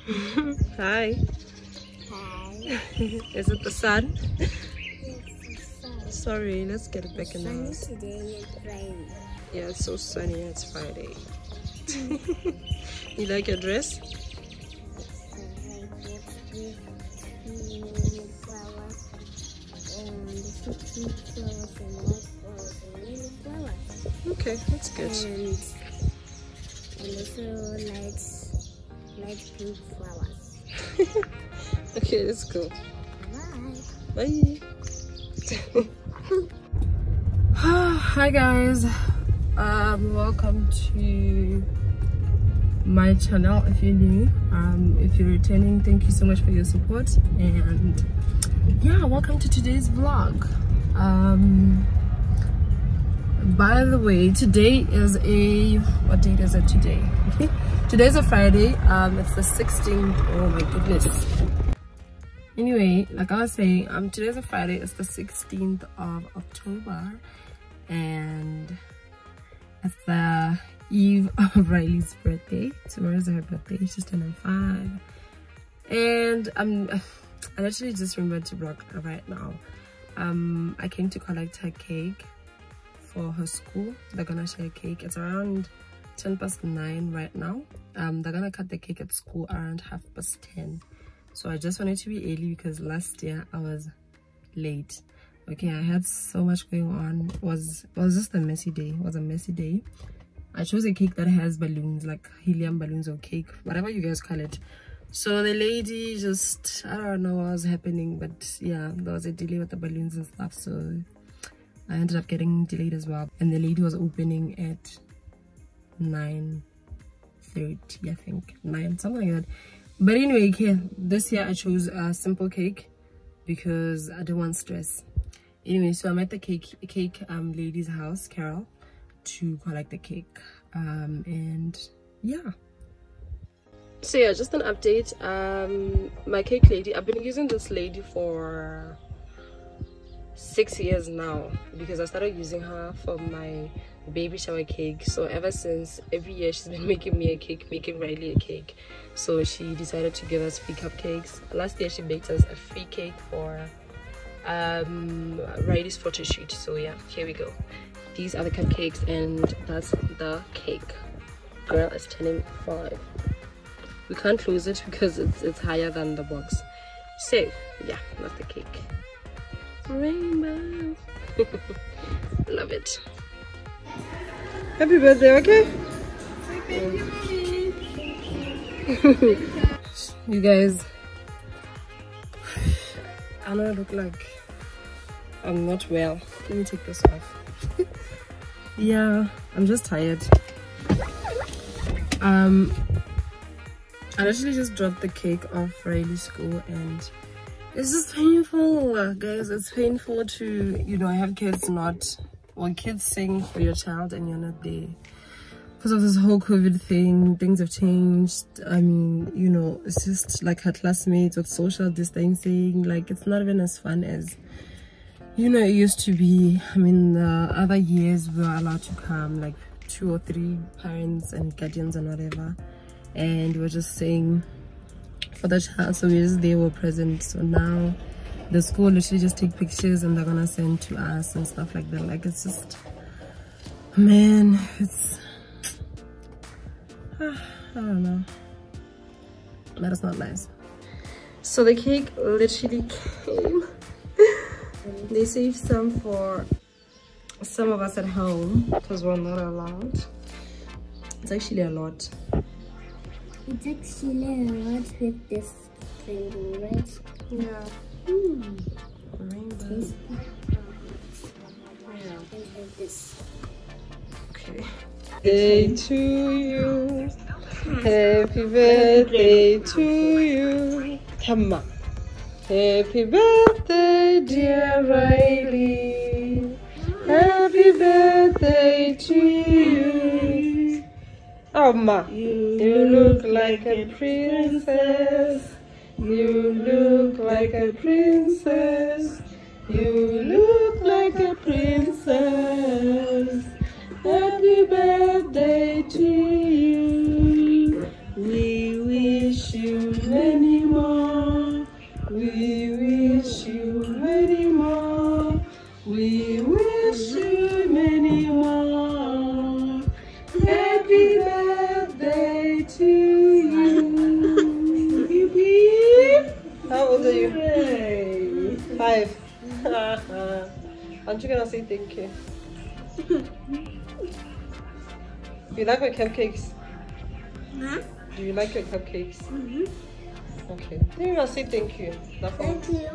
Hi. Hi. Is it the sun? It's the sun. Sorry, let's get it back in the house. Today is Friday. Yeah, it's so sunny. It's Friday. You like your dress? Okay, that's good. And also light pink flowers. Okay, let's go. Bye. Bye. Hi guys, welcome to my channel. If you're new, if you're returning, thank you so much for your support. And yeah, welcome to today's vlog. By the way, today is what date is it today? Today's a Friday. It's the 16th. Oh my goodness. Anyway, like I was saying, today's a Friday. It's the 16th of October, and it's the eve of Riley's birthday. Tomorrow's her birthday. She's turning 5, and I actually just remembered to vlog right now. I came to collect her cake for her school. They're gonna share a cake. It's around 9:10 right now. They're gonna cut the cake at school around 10:30. So I just wanted to be early because last year I was late. Okay, I had so much going on. It was just a messy day. It was a messy day. I chose a cake that has balloons, like helium balloons or cake, whatever you guys call it. So the lady just, I don't know what was happening, but yeah, there was a delay with the balloons and stuff, so I ended up getting delayed as well. And the lady was opening at 9:30, I think, 9, something like that. But anyway, okay, this year I chose a simple cake because I didn't want stress. Anyway, so I'm at the cake lady's house, Carol, to collect the cake. And yeah. So yeah, just an update. My cake lady, I've been using this lady for 6 years now because I started using her for my baby shower cake. So ever since, every year she's been making me a cake, making Riley a cake. So she decided to give us free cupcakes. Last year she baked us a free cake for Riley's photo shoot. So yeah, here we go. These are the cupcakes and that's the cake. Girl is turning 5. We can't close it because it's higher than the box. So yeah, that's the cake. Rainbow. Love it. Happy birthday, okay? You guys, I know I look like I'm not well. Let me take this off. Yeah, I'm just tired. I actually just dropped the cake off Riley's school and it's just painful, guys. It's painful to, you know, have kids kids sing for your child and you're not there. Because of this whole COVID thing, things have changed. I mean, you know, it's just like her classmates with social distancing. Like, it's not even as fun as, you know, it used to be. I mean, the other years we were allowed to come, like 2 or 3 parents and guardians and whatever. And we were just saying for the child, so they were present. So now the school literally just take pictures and they're gonna send to us and stuff like that. Like, it's just, man, it's I don't know, but it's not nice. So the cake literally came. They saved some for some of us at home because we're not allowed. It's actually a lot. It's actually a lot with this thing, right? Yeah. Rainbow. Yeah. And this. Okay. Day to you. Happy birthday to you. Come on. Happy birthday, dear Riley. Happy birthday to you. Oh, ma. You look like a princess. You look like a princess. You look like a princess. Happy birthday to you. We wish you wish you many more. Happy birthday to you. Yippee. How old are you? 5. Aren't you gonna say thank you? Do you like my cupcakes? Huh? Do you like your cupcakes? Mm-hmm. Okay. Then you must say thank you. Thank you.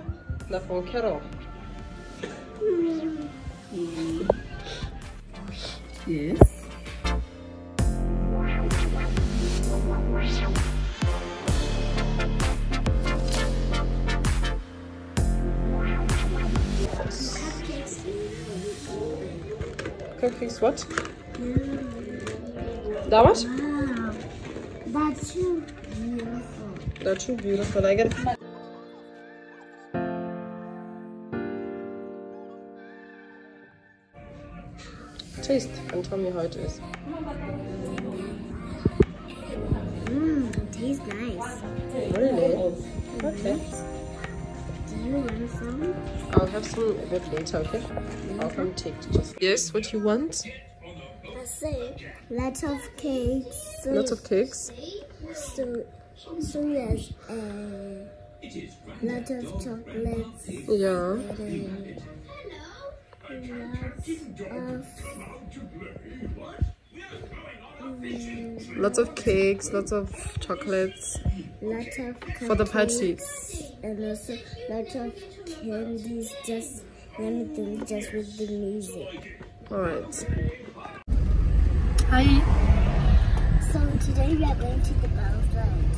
Na for Carol. Yes. Cupcakes what? That what? Wow. That's too beautiful. They're too beautiful. I get. Taste and tell me how it is. It tastes nice. Really? Okay. Do you want some? I'll have some a bit later, okay? I'll come take just. Yes, what you want? I say lots of cakes. Lots of cakes. So yes, lots of chocolates. Yeah. Lots of cakes, lots of chocolates. Lots of cupcakes, for the party. And also lots of candies, just anything, just with the music. Alright. Hi. So today we are going to the bounce land.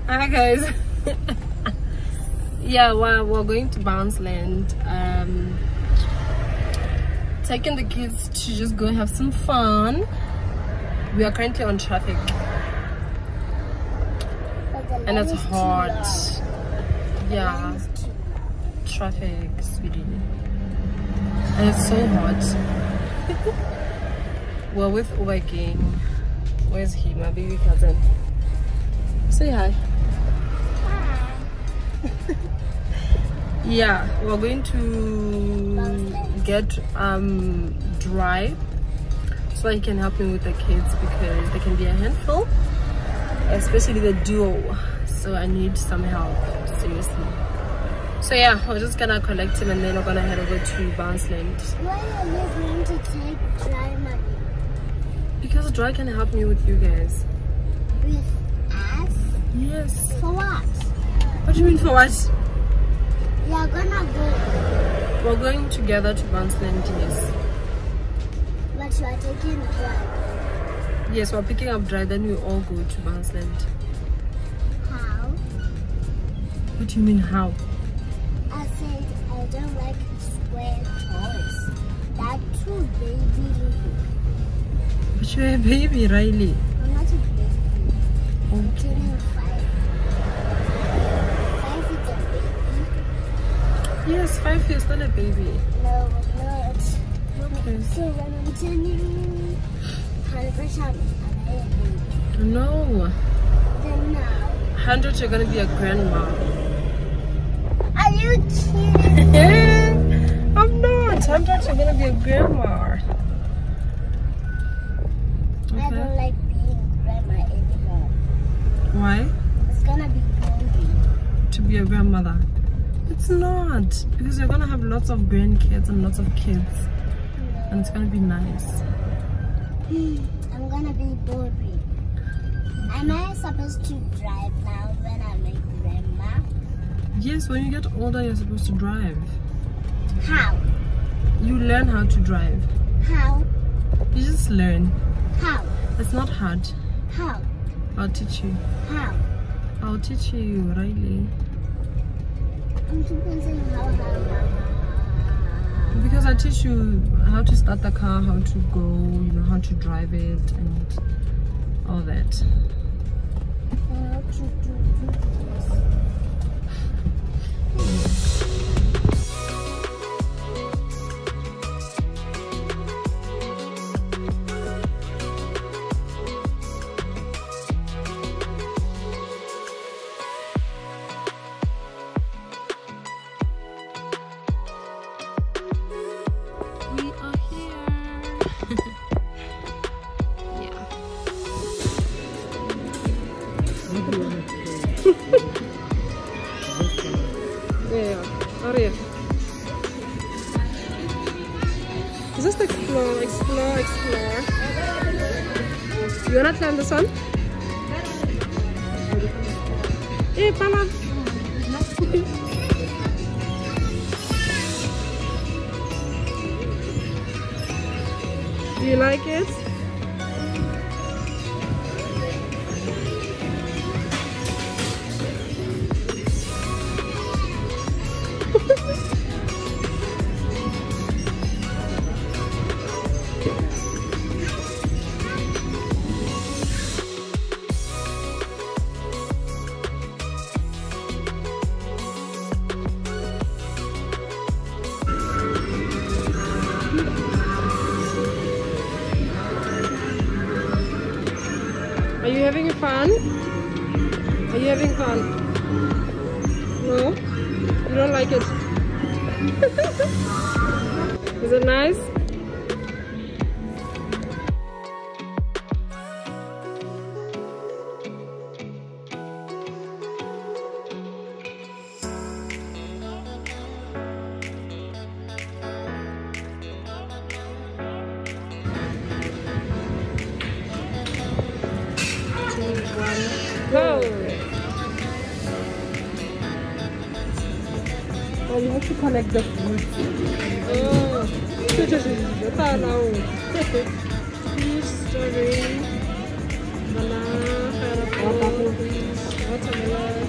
Hi guys. Yeah, we're going to Bounce Land. Taking the kids to just go have some fun. We are currently on traffic. And it's hot. Yeah. Traffic, sweetie. And it's so hot. We're with Uber Gang. Where's he? My baby cousin. Say hi. Yeah, we're going to get dry so he can help me with the kids because they can be a handful, especially the duo. So I need some help, seriously. So yeah, we're just gonna collect him and then we're gonna head over to Bounce Land. Why are you going to take dry money? Because dry can help me with you guys. With us? Yes. For what? What do you mean for what? We are gonna go. We're going together to Bounce Land, yes. But you are taking dry. Yes, we're picking up dry, then we all go to Bounce Land. How? What do you mean how? I said I don't like square toys. That's too baby looking. But you're a baby, Riley. I'm not a baby. I'm Okay. turning 5. 5 is a baby. Yes, 5 years, still a baby. No, I'm not. Okay. So when I'm turning 100%, I'm a baby. No. Then now. 100, you're gonna be a grandma. Are you kidding? I'm not. 100, you're gonna be a grandma. I don't like being grandma anymore. Why? It's gonna be boring. To be a grandmother. It's not. Because you're gonna have lots of grandkids and lots of kids. And it's gonna be nice. I'm gonna be boring. Am I supposed to drive now when I'm a grandma? Yes, when you get older, you're supposed to drive. How? You learn how to drive. How? You just learn. How? It's not hard. How? I'll teach you. How? I'll teach you, Riley. I'm simply saying how. Because I teach you how to start the car, how to go, you know, how to drive it and all that. How to do just explore. You wanna climb this one? Hey, Pala. Do you like it? Are you having fun? Are you having fun? No? You don't like it? Is it nice? Go! Oh, you have to connect the food. Oh, peach, strawberry, banana, pineapple, watermelon.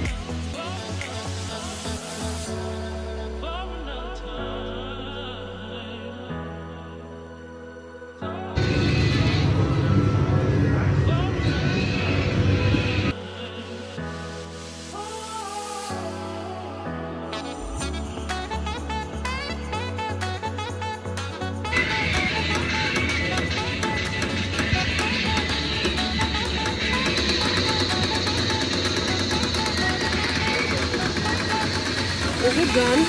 Is it done?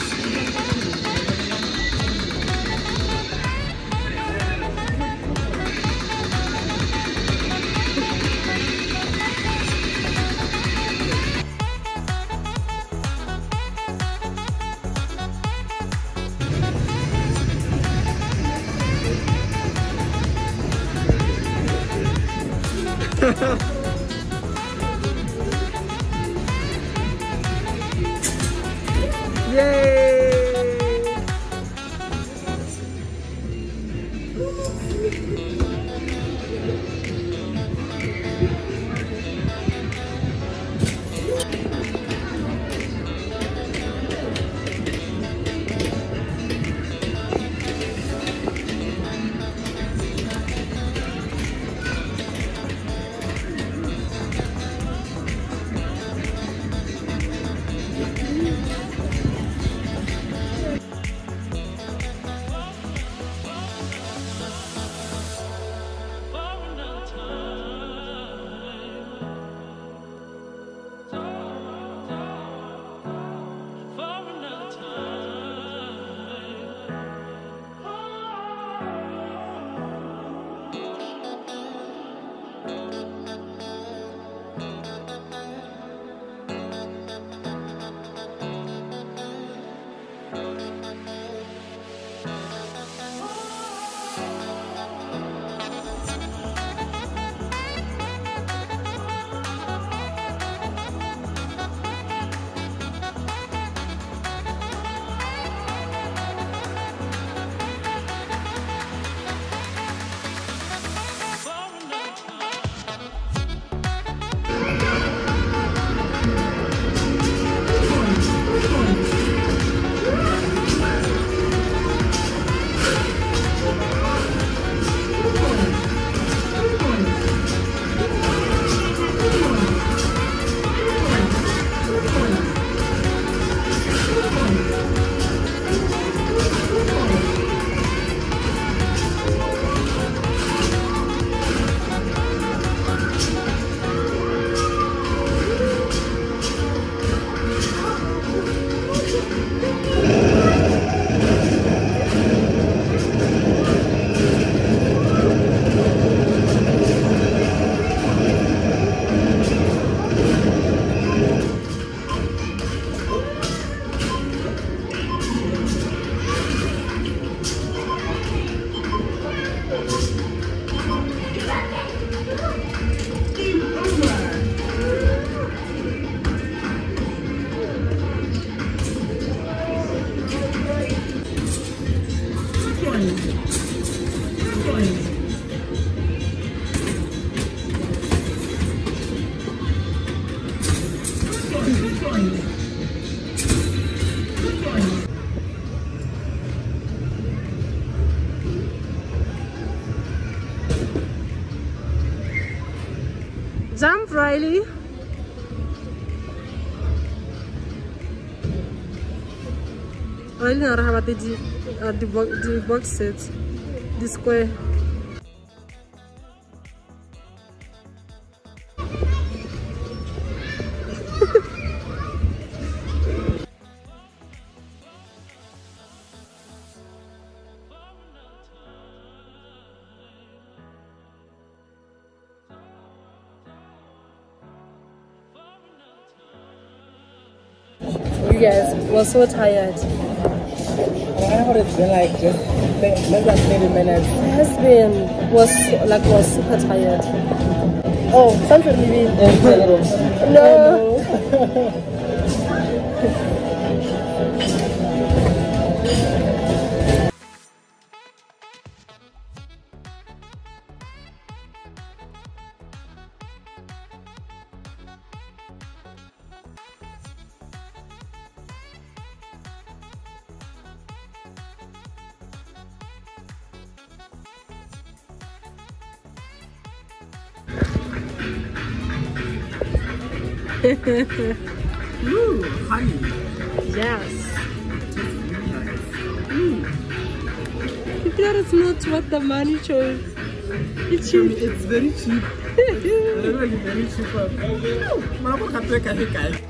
Yay! Jump, Riley. Riley na raha the box set, the square. You guys were so tired. I wonder what it's been like just less than 30 minutes. My husband was super tired. Oh, something maybe. No. Ooh, honey. Yes. Really If that is not what the money chose. It's cheap. It's very cheap. It's really very cheap. Mama can take a hiccup.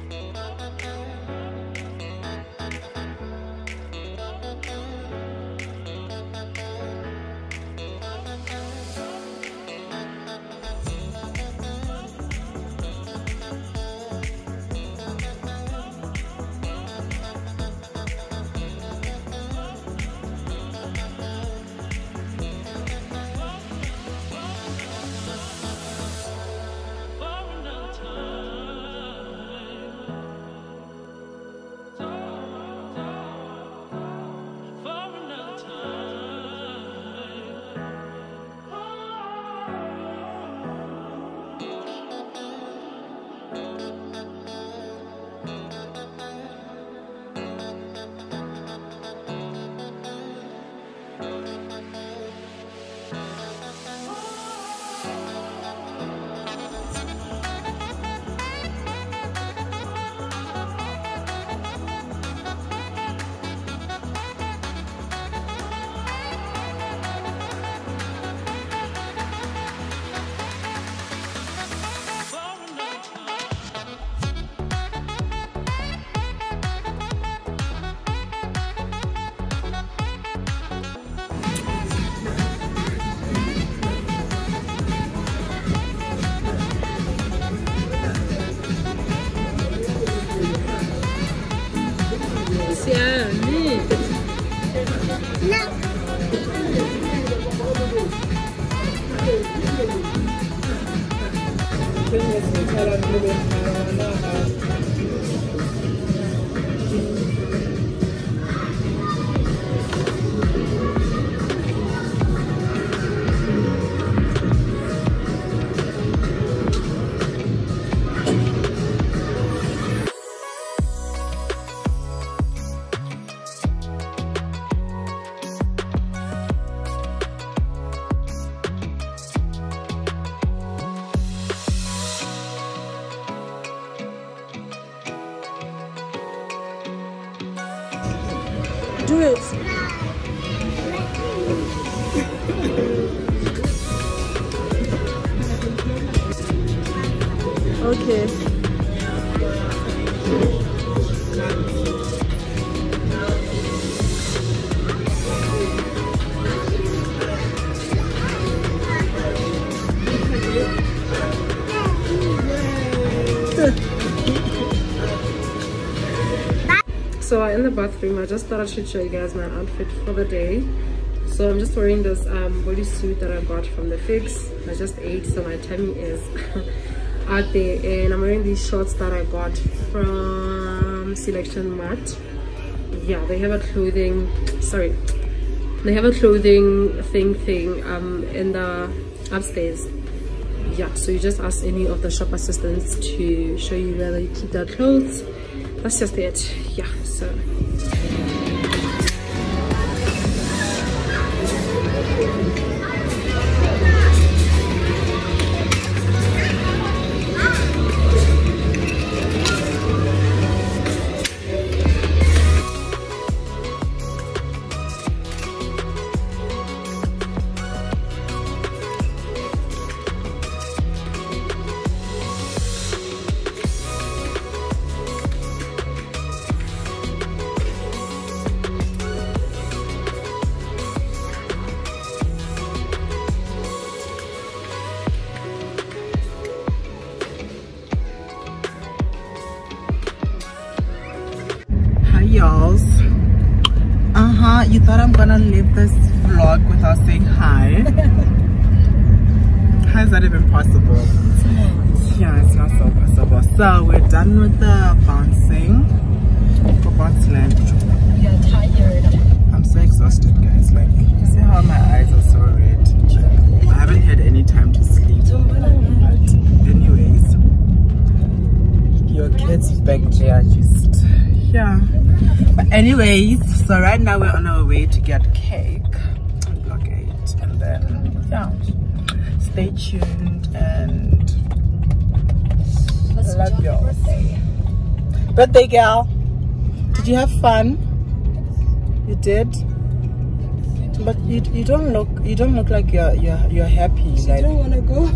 Do it. Okay. So in the bathroom, I just thought I should show you guys my outfit for the day. So I'm just wearing this bodysuit that I got from the Fix. I just ate, so my tummy is out there, and I'm wearing these shorts that I got from Selection Mart. Yeah, they have a clothing, sorry, They have a clothing thing in the upstairs. Yeah, so you just ask any of the shop assistants to show you where they keep their clothes. That's just it. Yeah, so y'alls. You thought I'm gonna leave this vlog without saying hi? How is that even possible? Yeah, it's not so possible. So we're done with the bouncing for Bounceland. you're tired. I'm so exhausted, guys. Like, you see how my eyes are so red? I haven't had any time to sleep. But anyways, your kids back there just, yeah. But anyways, so right now we're on our way to get cake on block 8, and then yeah, stay tuned and love y'all. Birthday girl, did you have fun? You did, but you don't look like you're happy. She like, don't want to go.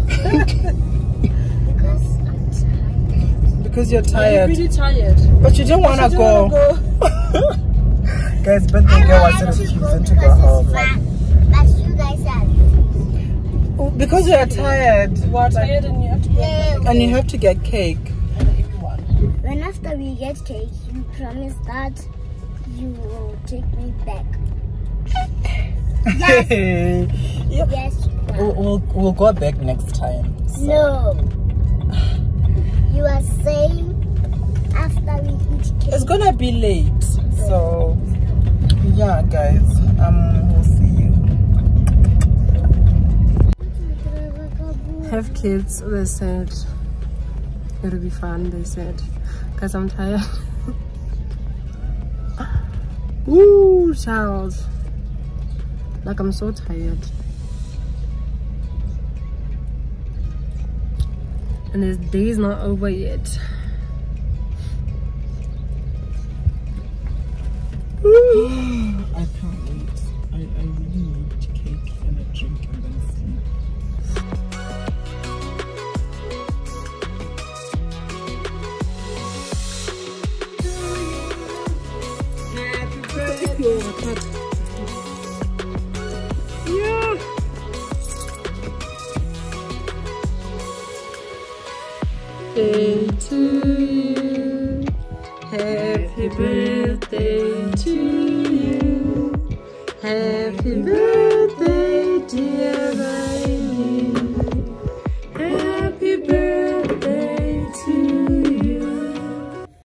because you're tired. You're pretty tired. But you didn't want to go. Guys, birthday girl was refusing to go home. But you guys are. Because you're tired. We're tired and you have to go. And you have to get cake. When after we get cake, you promise that you will take me back. Yes. Yes. We'll go back next time. So. No. You are saying after we eat cake. It's gonna be late. So yeah, guys. We'll see you. Have kids, they said. It'll be fun, they said. Because I'm tired. Woo, child. Like, I'm so tired. And this day is not over yet. I can't wait. I really need cake and a drink and then sleep. Happy birthday. Yeah. Birthday to you. Happy birthday to you. Happy birthday.